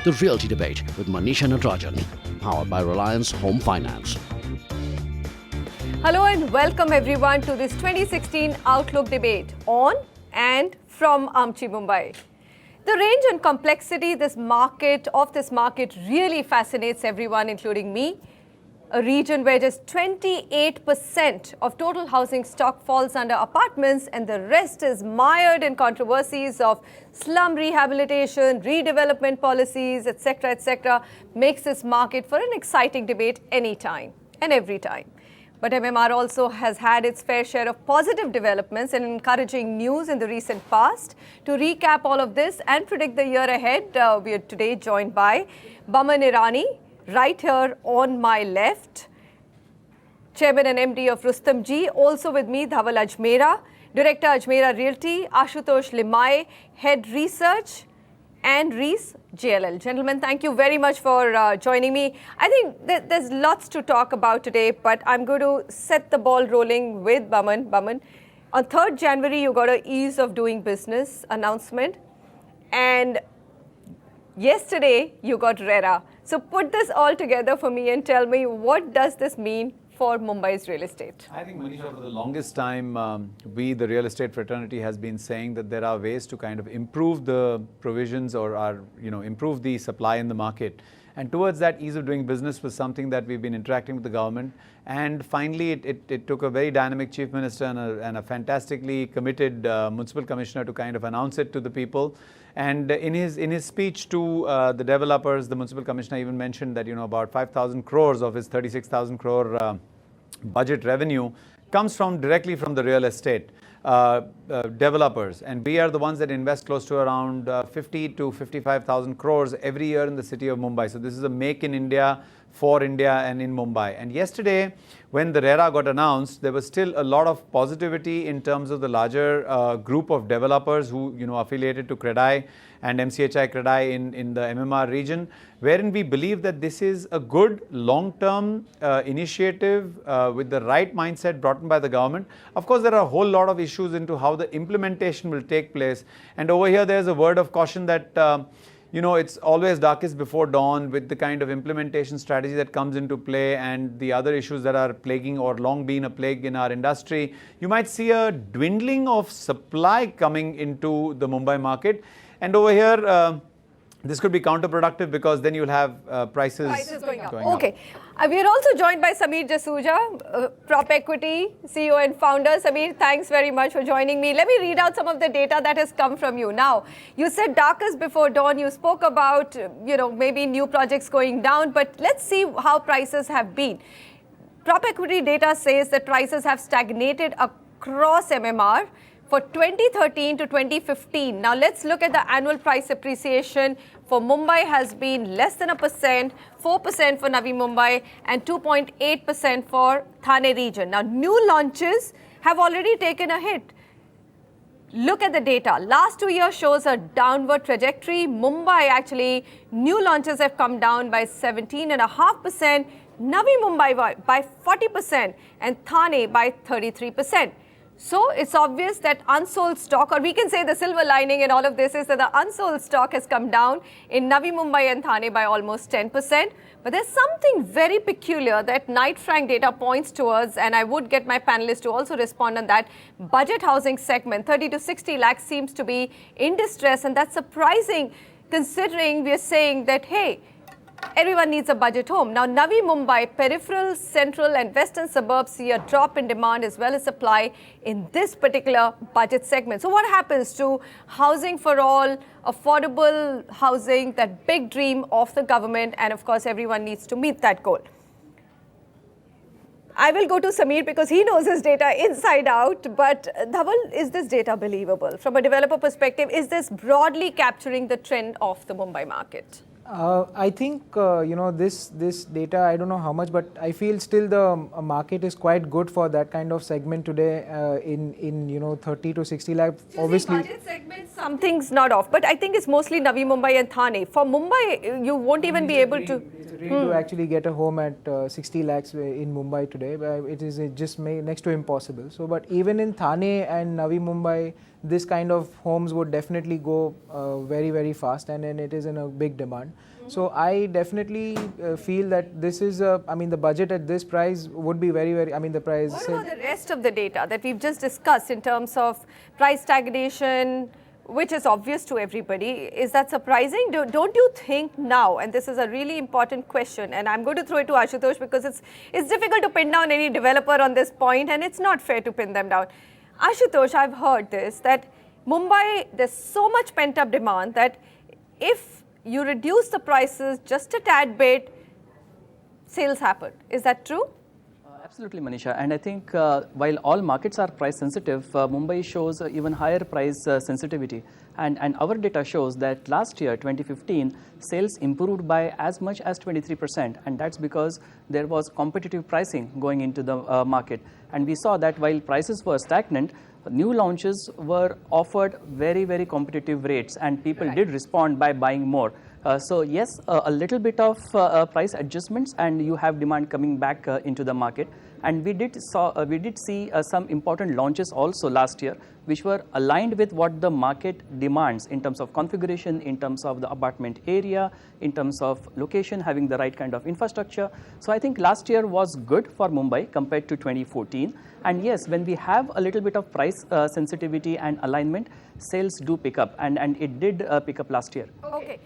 The Realty Debate with Manisha Natarajan, powered by Reliance Home Finance. Hello and welcome everyone to this 2016 Outlook debate on and from Amchi, Mumbai. The range and complexity of this market really fascinates everyone, including me. A region where just 28% of total housing stock falls under apartments and the rest is mired in controversies of slum rehabilitation, redevelopment policies, etc., makes this market for an exciting debate anytime and every time. But MMR also has had its fair share of positive developments and encouraging news in the recent past. To recap all of this and predict the year ahead, we are today joined by Baman Irani, right here on my left, Chairman and MD of Rustam Ji. Also with me, Dhaval Ajmera, Director Ajmera Realty, Ashutosh Limai, Head Research, and Reese JLL. Gentlemen, thank you very much for joining me. I think there's lots to talk about today, but I'm going to set the ball rolling with Baman. Baman, on 3rd January, you got an ease of doing business announcement, and yesterday you got RERA. So put this all together for me and tell me, what does this mean for Mumbai's real estate? I think, Manisha, for the longest time, we, the real estate fraternity, has been saying that there are ways to kind of improve the provisions or improve the supply in the market. And towards that, ease of doing business was something that we've been interacting with the government. And finally, it took a very dynamic chief minister and a fantastically committed municipal commissioner to kind of announce it to the people. And in his speech to the developers, the municipal commissioner even mentioned that about 5,000 crores of his 36,000 crore budget revenue comes directly from the real estate developers, and we are the ones that invest close to around 50 to 55,000 crores every year in the city of Mumbai. So this is a make in India, for India, and in Mumbai. And yesterday, when the RERA got announced, there was still a lot of positivity in terms of the larger group of developers who affiliated to CREDAI and MCHI CREDAI in the MMR region, wherein we believe that this is a good long-term initiative with the right mindset brought in by the government. Of course, there are a whole lot of issues into how the implementation will take place. And over here, there's a word of caution that it's always darkest before dawn with the kind of implementation strategy that comes into play and the other issues that are plaguing or long been a plague in our industry. You might see a dwindling of supply coming into the Mumbai market. And over here, this could be counterproductive because then you'll have prices going up. Okay. We are also joined by Sameer Jasuja, Prop Equity CEO and founder. Sameer, thanks very much for joining me. Let me read out some of the data that has come from you. Now, you said darkest before dawn. You spoke about, maybe new projects going down, but let's see how prices have been. Prop Equity data says that prices have stagnated across MMR for 2013 to 2015. Now let's look at the annual price appreciation for Mumbai has been less than 1%, 4% for Navi Mumbai, and 2.8% for Thane region. Now new launches have already taken a hit. Look at the data. Last 2 years shows a downward trajectory. Mumbai actually, new launches have come down by 17.5%, Navi Mumbai by 40%, and Thane by 33%. So it's obvious that unsold stock, or we can say the silver lining in all of this is that the unsold stock has come down in Navi Mumbai and Thane by almost 10%. But there's something very peculiar that Knight Frank data points towards, and I would get my panelists to also respond on that. Budget housing segment, 30 to 60 lakhs seems to be in distress, and that's surprising considering we're saying that, hey, everyone needs a budget home. Now, Navi Mumbai, peripheral, central and western suburbs see a drop in demand as well as supply in this particular budget segment. So what happens to housing for all, affordable housing, that big dream of the government? And of course, everyone needs to meet that goal. I will go to Sameer because he knows his data inside out. But Dhaval, is this data believable? From a developer perspective, is this broadly capturing the trend of the Mumbai market? I think, this data, I don't know how much, but I feel still the market is quite good for that kind of segment today in 30 to 60 lakh. Obviously, budget segment, something's not off, but I think it's mostly Navi Mumbai and Thane. For Mumbai, you won't even be able to. to actually get a home at 60 lakhs in Mumbai today. It is just next to impossible. So, but even in Thane and Navi Mumbai, this kind of homes would definitely go very, very fast, and then it is in a big demand. So I definitely feel that this is, the budget at this price would be very, very, the price. What about the rest of the data that we've just discussed in terms of price stagnation, which is obvious to everybody? Is that surprising? Don't you think now, and this is a really important question, and I'm going to throw it to Ashutosh because it's difficult to pin down any developer on this point, and it's not fair to pin them down. Ashutosh, I've heard this, that Mumbai, there's so much pent-up demand that if you reduce the prices just a tad bit, sales happen. Is that true? Absolutely, Manisha. And I think while all markets are price sensitive, Mumbai shows even higher price sensitivity. And our data shows that last year, 2015, sales improved by as much as 23%. And that's because there was competitive pricing going into the market. And we saw that while prices were stagnant, new launches were offered very, very competitive rates, and people did respond by buying more. So yes, a little bit of price adjustments, and you have demand coming back into the market. And we did see some important launches also last year, which were aligned with what the market demands in terms of configuration, in terms of the apartment area, in terms of location, having the right kind of infrastructure. So I think last year was good for Mumbai compared to 2014. And yes, when we have a little bit of price sensitivity and alignment, sales do pick up, and it did pick up last year. Okay.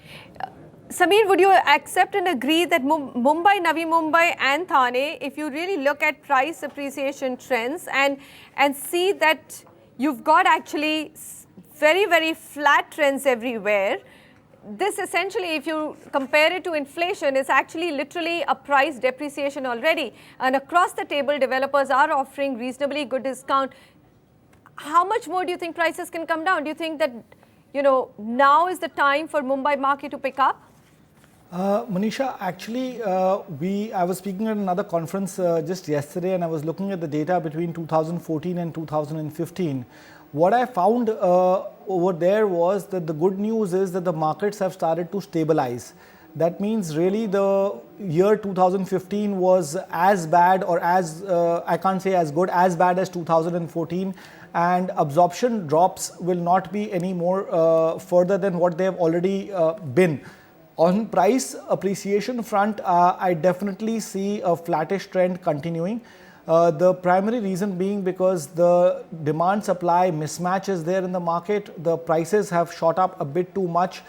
Sameer, would you accept and agree that Mumbai, Navi Mumbai and Thane, if you really look at price appreciation trends and see that you've got actually very, very flat trends everywhere, this essentially, if you compare it to inflation, is actually literally a price depreciation already. And across the table, developers are offering reasonably good discount. How much more do you think prices can come down? Do you think that, now is the time for Mumbai market to pick up? Manisha, actually, I was speaking at another conference just yesterday, and I was looking at the data between 2014 and 2015. What I found over there was that the good news is that the markets have started to stabilize. That means really the year 2015 was as bad, or as, I can't say as good, as bad as 2014. And absorption drops will not be any more further than what they have already been. On price appreciation front, I definitely see a flattish trend continuing. The primary reason being because the demand-supply mismatch is there in the market. The prices have shot up a bit too much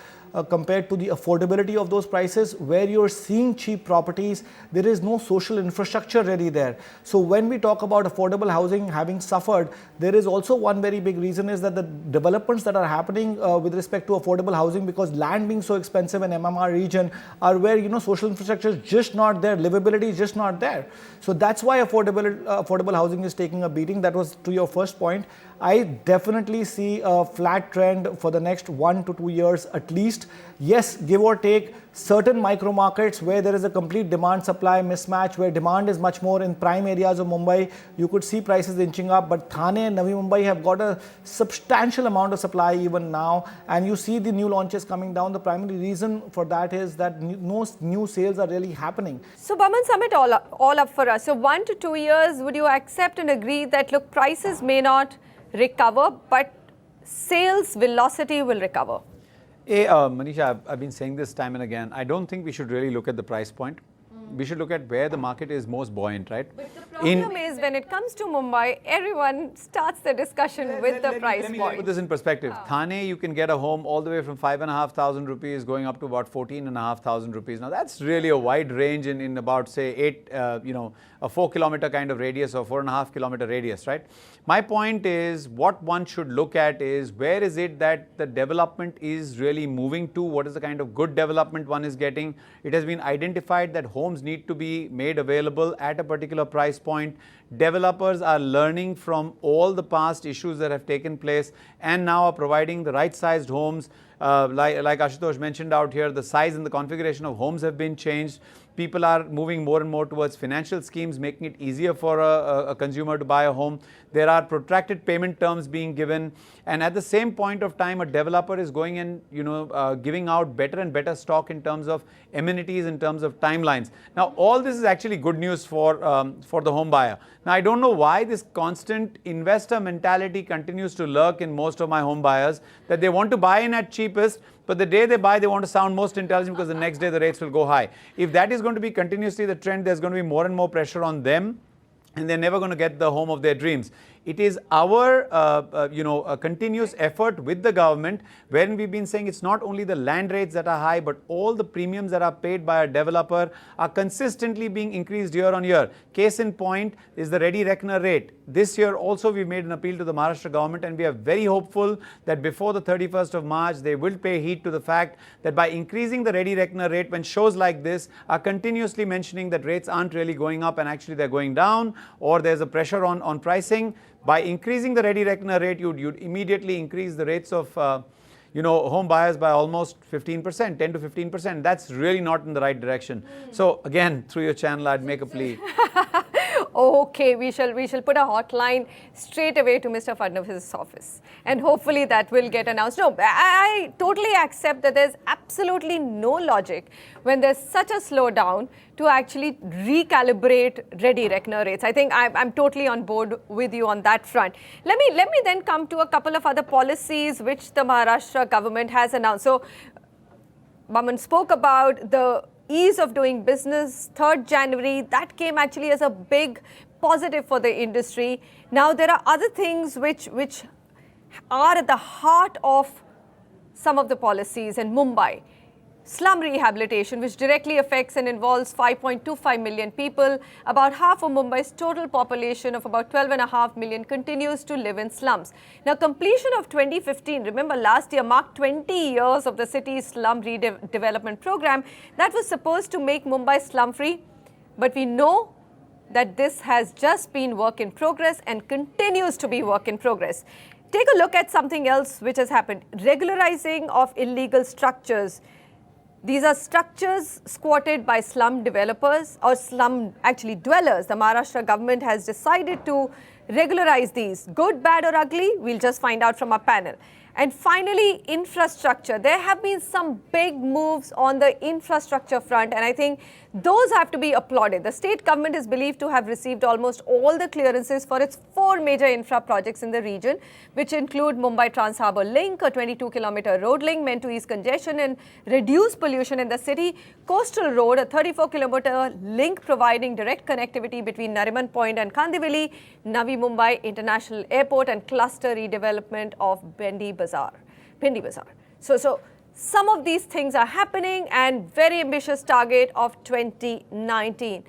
compared to the affordability of those prices. Where you're seeing cheap properties, there is no social infrastructure really there. So when we talk about affordable housing having suffered, there is also one very big reason is that the developments that are happening with respect to affordable housing, because land being so expensive in MMR region, are where social infrastructure is just not there, livability is just not there. So that's why affordable housing is taking a beating. That was to your first point. I definitely see a flat trend for the next 1 to 2 years at least. Yes, give or take, certain micro markets where there is a complete demand-supply mismatch, where demand is much more in prime areas of Mumbai, you could see prices inching up. But Thane and Navi Mumbai have got a substantial amount of supply even now, and you see the new launches coming down. The primary reason for that is that no new sales are really happening. So Baman, sum it all up for us. So 1 to 2 years, would you accept and agree that, look, prices may not recover, but sales velocity will recover? Manisha, I've been saying this time and again, I don't think we should really look at the price point. We should look at where the market is most buoyant, right? But the problem is when it comes to Mumbai, everyone starts the discussion with the price point. Let me put this in perspective. Thane, you can get a home all the way from 5,500 rupees going up to about 14,500 rupees. Now that's really a wide range in about, say, a 4-kilometer kind of radius or 4.5-kilometer radius, right? My point is, what one should look at is, where is it that the development is really moving to? What is the kind of good development one is getting? It has been identified that homes need to be made available at a particular price point. developers are learning from all the past issues that have taken place and now are providing the right-sized homes. Like Ashutosh mentioned out here, the size and the configuration of homes have been changed. People are moving more and more towards financial schemes, making it easier for a consumer to buy a home. There are protracted payment terms being given, and at the same point of time, a developer is going and giving out better and better stock in terms of amenities, in terms of timelines. Now, all this is actually good news for the home buyer. Now, I don't know why this constant investor mentality continues to lurk in most of my home buyers, that they want to buy in at cheapest, but the day they buy, they want to sound most intelligent because the next day the rates will go high. If that is going to be continuously the trend, there's going to be more and more pressure on them, and they're never going to get the home of their dreams. It is our a continuous effort with the government, wherein we've been saying it's not only the land rates that are high, but all the premiums that are paid by a developer are consistently being increased year on year. Case in point is the ready reckoner rate. This year also we've made an appeal to the Maharashtra government, and we are very hopeful that before the 31st of March, they will pay heed to the fact that by increasing the ready reckoner rate, when shows like this are continuously mentioning that rates aren't really going up and actually they're going down, or there's a pressure on pricing, by increasing the ready reckoner rate, you'd immediately increase the rates of home buyers by almost 15%, 10 to 15%. That's really not in the right direction. So again, through your channel, I'd make a plea. Okay, we shall put a hotline straight away to Mr. Fadnavis's office, and hopefully that will get announced. No, I totally accept that there's absolutely no logic when there's such a slowdown to actually recalibrate ready reckoner rates. I think I'm totally on board with you on that front. Let me then come to a couple of other policies which the Maharashtra government has announced. So, Baman spoke about the ease of doing business, 3rd January, that came actually as a big positive for the industry. Now, there are other things which are at the heart of some of the policies in Mumbai. Slum rehabilitation, which directly affects and involves 5.25 million people. About half of Mumbai's total population of about 12.5 million continues to live in slums. Now, completion of 2015, remember last year, marked 20 years of the city's slum redevelopment program that was supposed to make Mumbai slum-free. But we know that this has just been work in progress and continues to be work in progress. Take a look at something else which has happened. Regularizing of illegal structures. These are structures squatted by slum developers or slum dwellers. The Maharashtra government has decided to regularize these. Good, bad or ugly? We'll just find out from our panel. And finally, infrastructure. There have been some big moves on the infrastructure front, and I think those have to be applauded. The state government is believed to have received almost all the clearances for its 4 major infra projects in the region, which include Mumbai Trans-Harbour Link, a 22-kilometer road link meant to ease congestion and reduce pollution in the city, Coastal Road, a 34-kilometer link providing direct connectivity between Nariman Point and Kandivali, Navi Mumbai International Airport, and cluster redevelopment of Bindi Bazaar. So some of these things are happening, and very ambitious target of 2019.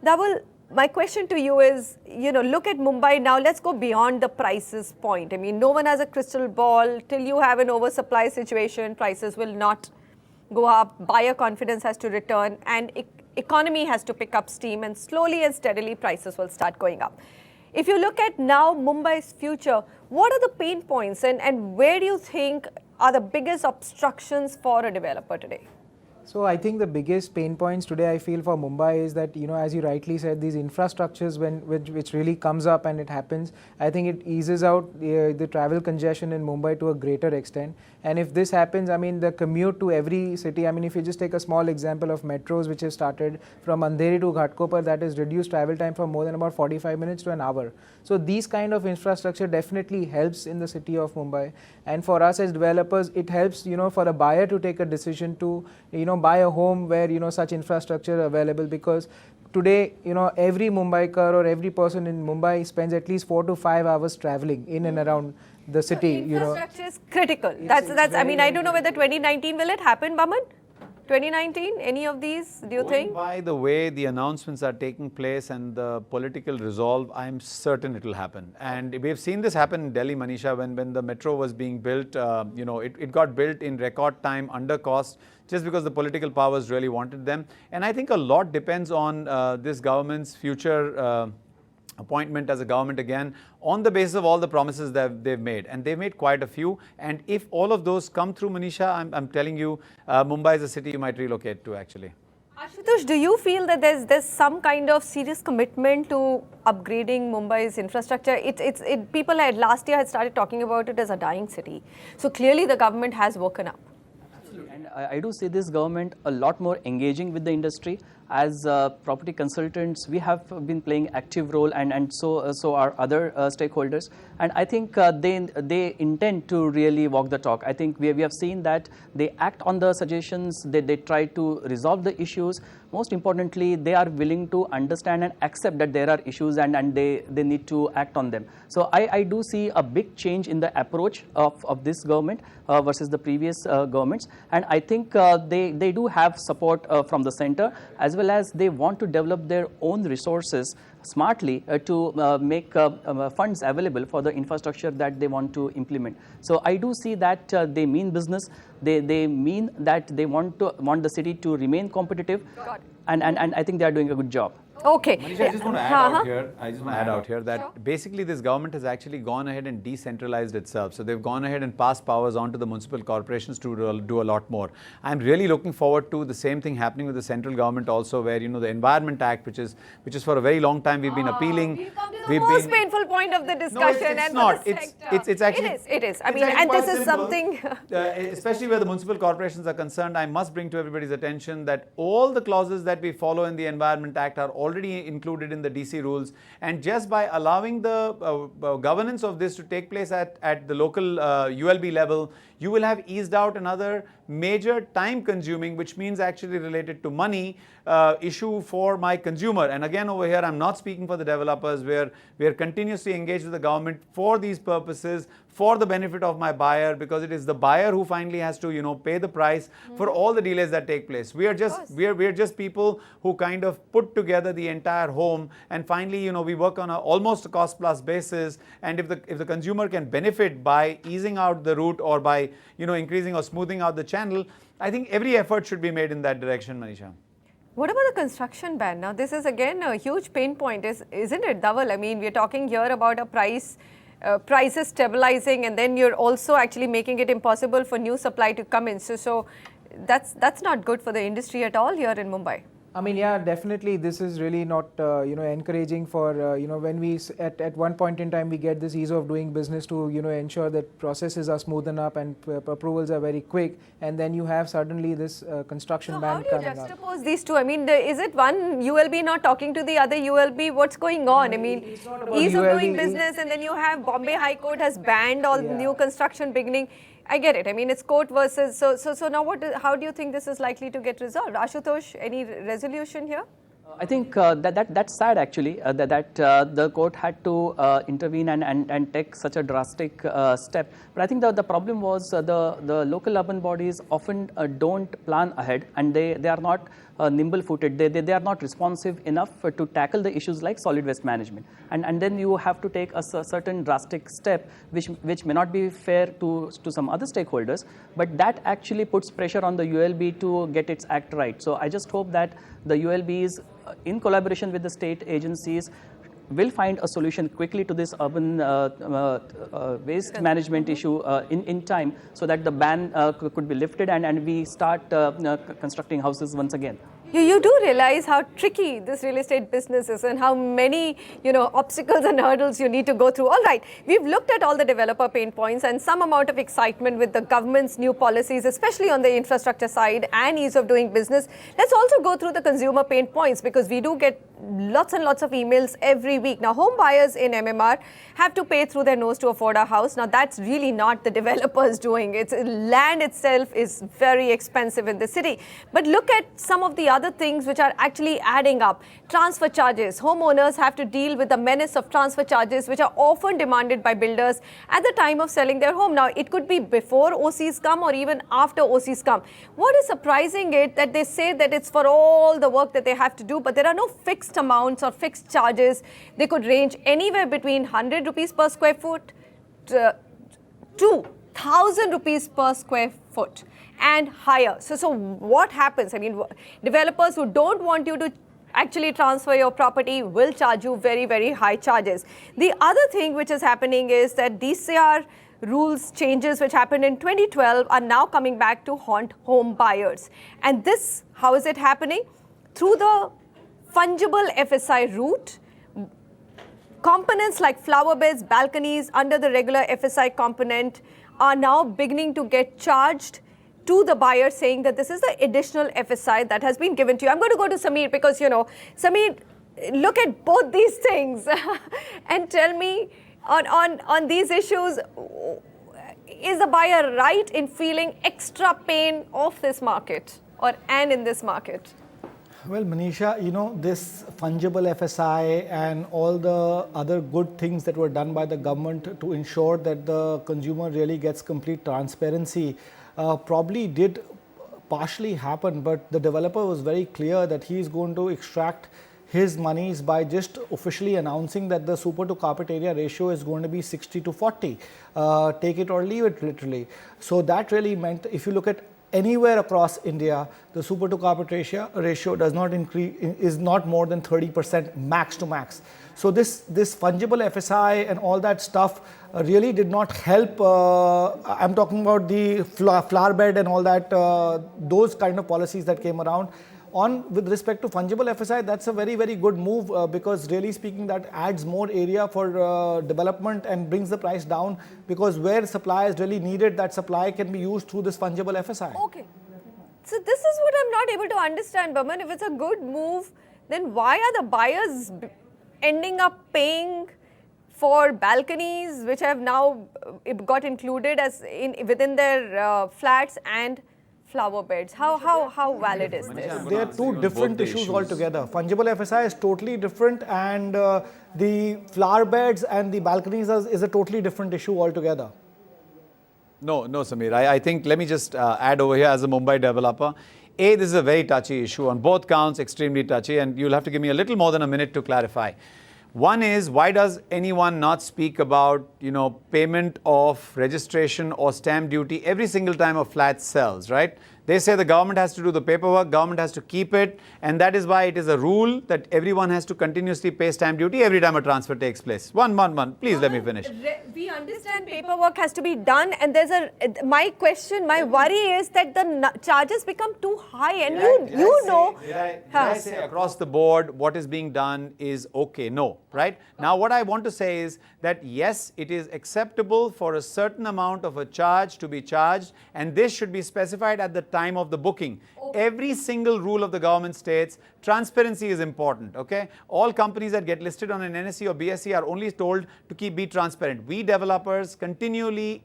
Dhaval, my question to you is, look at Mumbai now. Let's go beyond the prices point. I mean, no one has a crystal ball. Till you have an oversupply situation, prices will not go up. Buyer confidence has to return, and economy has to pick up steam, and slowly and steadily prices will start going up. If you look at now Mumbai's future, what are the pain points, and where do you think are the biggest obstructions for a developer today? So I think the biggest pain points today I feel for Mumbai is that, as you rightly said, these infrastructures which really comes up and it happens, I think it eases out the travel congestion in Mumbai to a greater extent. And if this happens, I mean, the commute to every city, I mean, if you just take a small example of metros which have started from Andheri to Ghatkopar, that has reduced travel time from more than about 45 minutes to an hour. So these kind of infrastructure definitely helps in the city of Mumbai. And for us as developers, it helps, for a buyer to take a decision to, buy a home where, such infrastructure available, because today, every Mumbaikar or every person in Mumbai spends at least 4 to 5 hours traveling in and around the city. Infrastructure is critical. That's. I mean, I don't know whether 2019 will it happen, Baman? 2019, any of these, do you think? By the way the announcements are taking place and the political resolve, I'm certain it will happen. And we've seen this happen in Delhi, Manisha, when the metro was being built. It got built in record time, under cost, just because the political powers really wanted them. And I think a lot depends on this government's future appointment as a government again on the basis of all the promises that they've made, and they've made quite a few. And if all of those come through, Manisha, I'm telling you, Mumbai is a city you might relocate to actually. Ashutosh, do you feel that there's some kind of serious commitment to upgrading Mumbai's infrastructure? People had last year had started talking about it as a dying city. So clearly the government has woken up. And I do see this government a lot more engaging with the industry. As property consultants, we have been playing active role, and so are other stakeholders. And I think they intend to really walk the talk. I think we have seen that they act on the suggestions, they try to resolve the issues. Most importantly, they are willing to understand and accept that there are issues, and they need to act on them. So I do see a big change in the approach of this government versus the previous governments. And I think they do have support from the center, as well as they want to develop their own resources smartly to make funds available for the infrastructure that they want to implement. So I do see that they mean business. They mean that they want the city to remain competitive, and I think they are doing a good job. Okay. Manisha, I just want to add out here. that basically this government has actually gone ahead and decentralized itself. So they've gone ahead and passed powers on to the municipal corporations to do a lot more. I'm really looking forward to the same thing happening with the central government also, where, you know, the Environment Act, which is for a very long time we've been appealing. We've come to the most painful point of the discussion. No, it's not. It's actually... It is. I mean, and this is something... especially where the municipal corporations are concerned, I must bring to everybody's attention that all the clauses that we follow in the Environment Act are already included in the DC rules, and just by allowing the governance of this to take place at the local ULB level, you will have eased out another major time consuming, which means actually related to money, issue for my consumer. And again, over here, I'm not speaking for the developers, where we are continuously engaged with the government for these purposes, for the benefit of my buyer, because it is the buyer who finally has to, you know, pay the price for all the delays that take place. We are just people who kind of put together the entire home, and finally, you know, we work on almost a cost plus basis. And if the consumer can benefit by easing out the route, or by, you know, increasing or smoothing out the channel, I think every effort should be made in that direction, Manisha. What about the construction ban? Now, this is again a huge pain point, isn't it, Dhaval? I mean, we're talking here about a prices stabilizing, and then you're also actually making it impossible for new supply to come in. So that's not good for the industry at all here in Mumbai. I mean, yeah, definitely this is really not, encouraging for, when we, at one point in time, we get this ease of doing business to, ensure that processes are smoothened up and approvals are very quick. And then you have suddenly this construction ban coming up. How do you juxtapose these two? I mean, is it one ULB not talking to the other ULB? What's going on? I mean, ease of doing business, and then you have Bombay High Court has banned all new construction beginning. I get it. I mean, it's court versus... So now how do you think this is likely to get resolved? Ashutosh, any resolution here? I think that's sad actually, that the court had to intervene and take such a drastic step. But I think the problem was the local urban bodies often don't plan ahead, and they are not nimble-footed. They are not responsive enough to tackle the issues like solid waste management. And then you have to take a certain drastic step, which may not be fair to some other stakeholders, but that actually puts pressure on the ULB to get its act right. So I just hope that the ULBs, in collaboration with the state agencies, will find a solution quickly to this urban waste management issue in time, so that the ban could be lifted and we start constructing houses once again. You do realize how tricky this real estate business is, and how many, obstacles and hurdles you need to go through. All right, we've looked at all the developer pain points and some amount of excitement with the government's new policies, especially on the infrastructure side and ease of doing business. Let's also go through the consumer pain points, because we do get lots and lots of emails every week. Now, home buyers in MMR have to pay through their nose to afford a house. Now, that's really not the developers doing. Land itself is very expensive in the city. But look at some of the other things which are actually adding up. Transfer charges. Homeowners have to deal with the menace of transfer charges, which are often demanded by builders at the time of selling their home. Now, it could be before OCs come or even after OCs come. What is surprising is that they say that it's for all the work that they have to do, but there are no fixed amounts or fixed charges. They could range anywhere between 100 rupees per square foot to 1,000 rupees per square foot and higher. So what happens? I mean, developers who don't want you to actually transfer your property will charge you very, very high charges. The other thing which is happening is that DCR rules changes which happened in 2012 are now coming back to haunt home buyers. And this, how is it happening? Through the fungible FSI route, components like flower beds, balconies under the regular FSI component are now beginning to get charged to the buyer, saying that this is the additional FSI that has been given to you. I'm going to go to Sameer because, you know, Sameer, look at both these things and tell me on these issues, is the buyer right in feeling extra pain of this market and in this market? Well, Manisha, you know, this fungible FSI and all the other good things that were done by the government to ensure that the consumer really gets complete transparency probably did partially happen, but the developer was very clear that he is going to extract his monies by just officially announcing that the super to carpet area ratio is going to be 60 to 40. Take it or leave it, literally. So that really meant, if you look at anywhere across India, the super to carpet ratio does not increase, is not more than 30% max to max. So this fungible FSI and all that stuff really did not help. I'm talking about the flower bed and all that, those kind of policies that came around. With respect to fungible FSI, that's a very, very good move because really speaking, that adds more area for development and brings the price down, because where supply is really needed, that supply can be used through this fungible FSI. Okay. So this is what I'm not able to understand, Baman. If it's a good move, then why are the buyers ending up paying for balconies, which have now got included as within their flats, and flower beds? How valid is this? They are two different issues altogether. Fungible FSI is totally different, and the flower beds and the balconies is a totally different issue altogether. No, Sameer. I think, let me just add over here as a Mumbai developer. This is a very touchy issue on both counts, extremely touchy, and you'll have to give me a little more than a minute to clarify. One is, why does anyone not speak about, payment of registration or stamp duty every single time a flat sells, right? They say the government has to do the paperwork, government has to keep it, and that is why it is a rule that everyone has to continuously pay stamp duty every time a transfer takes place. One. Please let me finish. We understand paperwork has to be done, and my worry is that the charges become too high, and Did I say across the board what is being done is okay? No, right? Now what I want to say is that yes, it is acceptable for a certain amount of a charge to be charged, and this should be specified at the time of the booking. Every single rule of the government states transparency is important, okay? All companies that get listed on an NSE or BSE are only told to be transparent. We developers continually,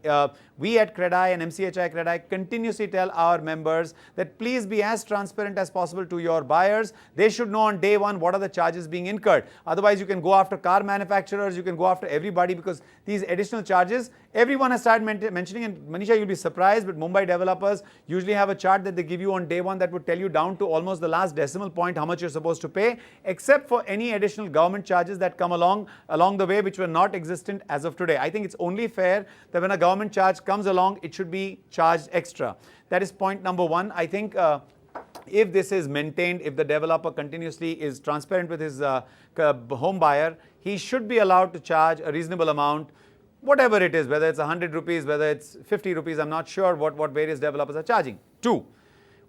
we at CREDAI and MCHI CREDAI continuously tell our members that please be as transparent as possible to your buyers. They should know on day one what are the charges being incurred. Otherwise, you can go after car manufacturers, you can go after everybody, because these additional charges, everyone has started mentioning, and Manisha, you'll be surprised, but Mumbai developers usually have a chart that they give you on day one that would tell you down to almost the last decimal point how much you're supposed to pay, except for any additional government charges that come along the way, which were not existent as of today. I think it's only fair that when a government charge comes along, it should be charged extra. That is point number one. I think if this is maintained, if the developer continuously is transparent with his home buyer, he should be allowed to charge a reasonable amount, whatever it is, whether it's 100 rupees, whether it's 50 rupees, I'm not sure what various developers are charging. Two,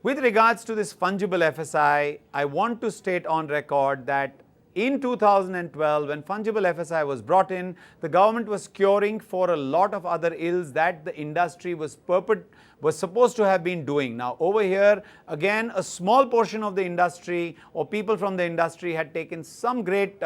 with regards to this fungible FSI, I want to state on record that in 2012, when fungible FSI was brought in, the government was curing for a lot of other ills that the industry was supposed to have been doing. Now, over here, again, a small portion of the industry or people from the industry had taken some great,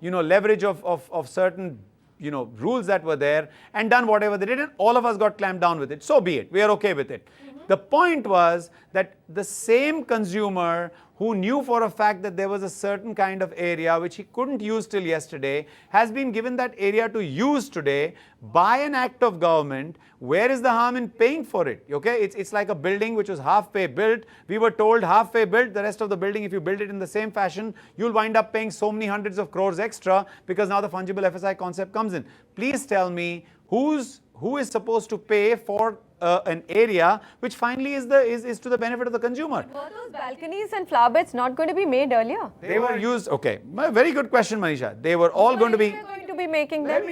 leverage of certain rules that were there and done whatever they did, and all of us got clamped down with it. So be it. We are okay with it. The point was that the same consumer who knew for a fact that there was a certain kind of area which he couldn't use till yesterday has been given that area to use today by an act of government. Where is the harm in paying for it? Okay, it's like a building which was half-pay built. We were told half-pay built, the rest of the building, if you build it in the same fashion, you'll wind up paying so many hundreds of crores extra, because now the fungible FSI concept comes in. Please tell me who is supposed to pay for an area which finally is to the benefit of the consumer. Were those balconies and flower beds not going to be made earlier? They were used, okay, very good question, Manisha. They were all going to be... We're going to be making them.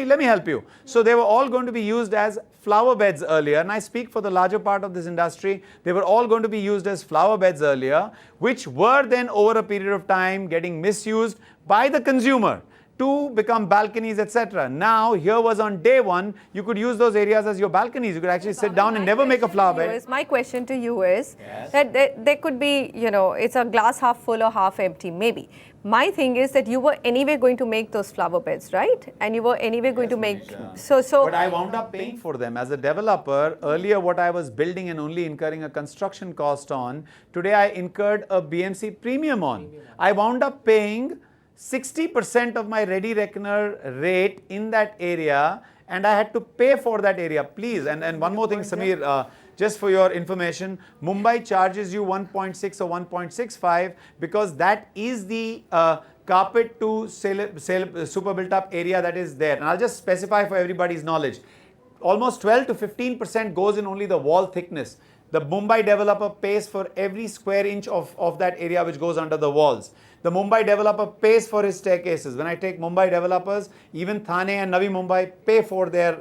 Let me help you. So they were all going to be used as flower beds earlier, and I speak for the larger part of this industry. They were all going to be used as flower beds earlier, which were then over a period of time getting misused by the consumer to become balconies, etc. Now, here was on day one, you could use those areas as your balconies. You could actually sit down and never make a flower bed. My question to you is that there could be, it's a glass half full or half empty, maybe. My thing is that you were anyway going to make those flower beds, right? And you were anyway going to make... But I wound up paying for them. As a developer, earlier what I was building and only incurring a construction cost on, today I incurred a BMC premium on. I wound up paying 60% of my ready reckoner rate in that area, and I had to pay for that area, please. And one more thing, Samir, just for your information, Mumbai charges you 1.6 or 1.65 because that is the carpet to super built up area that is there. And I'll just specify for everybody's knowledge. Almost 12 to 15% goes in only the wall thickness. The Mumbai developer pays for every square inch of that area which goes under the walls. The Mumbai developer pays for his staircases. When I take Mumbai developers, even Thane and Navi Mumbai pay for their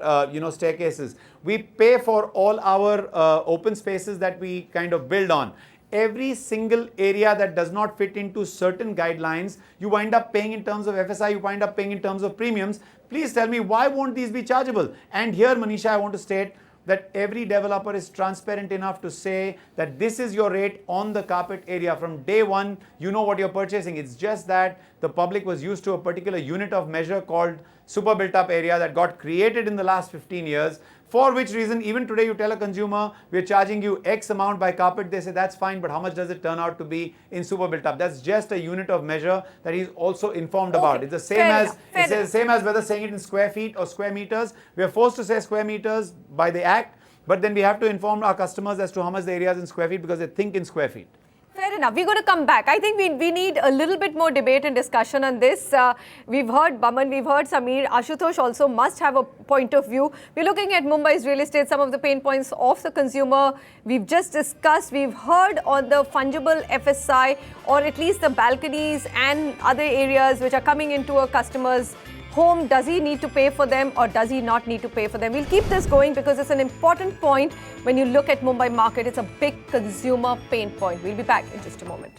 staircases. We pay for all our open spaces that we kind of build on. Every single area that does not fit into certain guidelines, you wind up paying in terms of FSI, you wind up paying in terms of premiums. Please tell me, why won't these be chargeable? And here, Manisha, I want to state that every developer is transparent enough to say that this is your rate on the carpet area. From day one, you know what you're purchasing. It's just that the public was used to a particular unit of measure called super built up area that got created in the last 15 years. For which reason, even today you tell a consumer, we're charging you X amount by carpet, they say that's fine, but how much does it turn out to be in super built up? That's just a unit of measure that he's also informed about. It's the same as whether saying it in square feet or square meters. We are forced to say square meters by the act, but then we have to inform our customers as to how much the area is in square feet because they think in square feet. Fair enough. We're going to come back. I think we need a little bit more debate and discussion on this. We've heard Baman, we've heard Samir. Ashutosh also must have a point of view. We're looking at Mumbai's real estate, some of the pain points of the consumer. We've just discussed, we've heard on the fungible FSI, or at least the balconies and other areas which are coming into a customer's home. Does he need to pay for them or does he not need to pay for them? We'll keep this going because it's an important point when you look at Mumbai market. It's a big consumer pain point. We'll be back in just a moment.